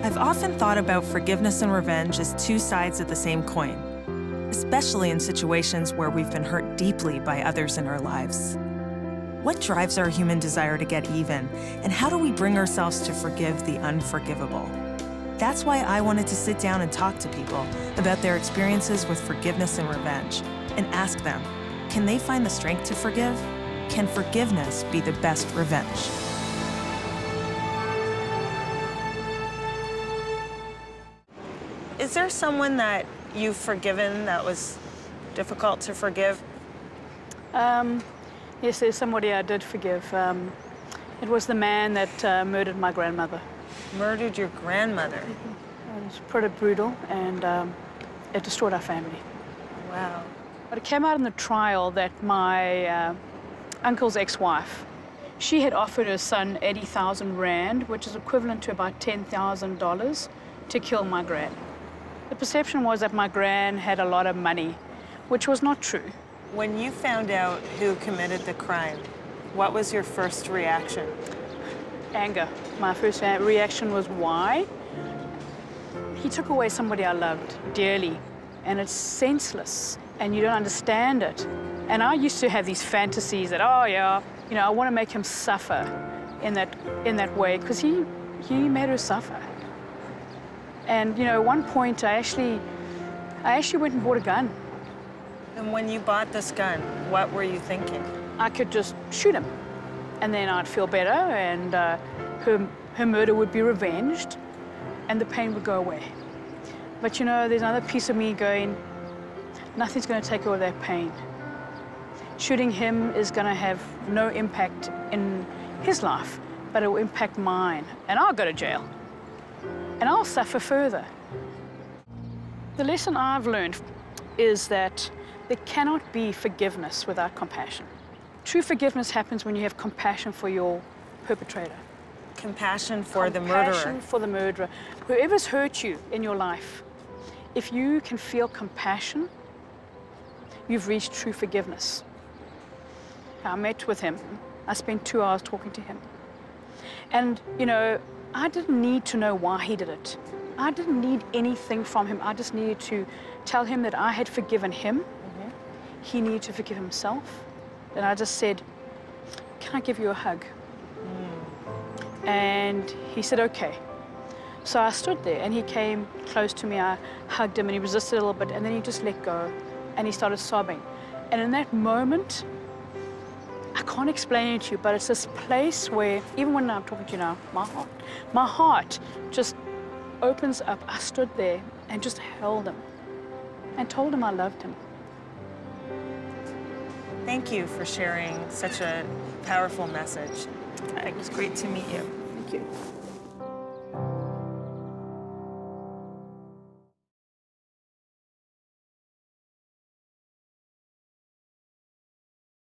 I've often thought about forgiveness and revenge as two sides of the same coin, especially in situations where we've been hurt deeply by others in our lives. What drives our human desire to get even, and how do we bring ourselves to forgive the unforgivable? That's why I wanted to sit down and talk to people about their experiences with forgiveness and revenge, and ask them, can they find the strength to forgive? Can forgiveness be the best revenge? Is there someone that you've forgiven that was difficult to forgive? Yes, there's somebody I did forgive. It was the man that murdered my grandmother. Murdered your grandmother? It was pretty brutal, and it destroyed our family. Wow. But it came out in the trial that my uncle's ex-wife, she had offered her son 80,000 rand, which is equivalent to about $10,000, to kill my gran. The perception was that my gran had a lot of money, which was not true. When you found out who committed the crime, what was your first reaction? Anger. My first reaction was, why? He took away somebody I loved dearly, and it's senseless, and you don't understand it. And I used to have these fantasies that, oh yeah, you know, I want to make him suffer in that way, because he made her suffer. And you know, at one point, I actually went and bought a gun. And when you bought this gun, what were you thinking? I could just shoot him, and then I'd feel better, and her murder would be revenged, and the pain would go away. But you know, there's another piece of me going, nothing's going to take away that pain. Shooting him is going to have no impact in his life, but it will impact mine, and I'll go to jail, and I'll suffer further. The lesson I've learned is that there cannot be forgiveness without compassion. True forgiveness happens when you have compassion for your perpetrator. Compassion for the murderer. Compassion for the murderer. Whoever's hurt you in your life, if you can feel compassion, you've reached true forgiveness. I met with him. I spent 2 hours talking to him. And, you know, I didn't need to know why he did it. I didn't need anything from him. I just needed to tell him that I had forgiven him. He needed to forgive himself. And I just said, can I give you a hug? And he said, okay. So I stood there, and he came close to me. I hugged him, and he resisted a little bit, and then he just let go, and he started sobbing. And in that moment, I can't explain it to you, but it's this place where, even when I'm talking to you now, my heart just opens up. I stood there and just held him and told him I loved him. Thank you for sharing such a powerful message. It was great to meet you. Thank you.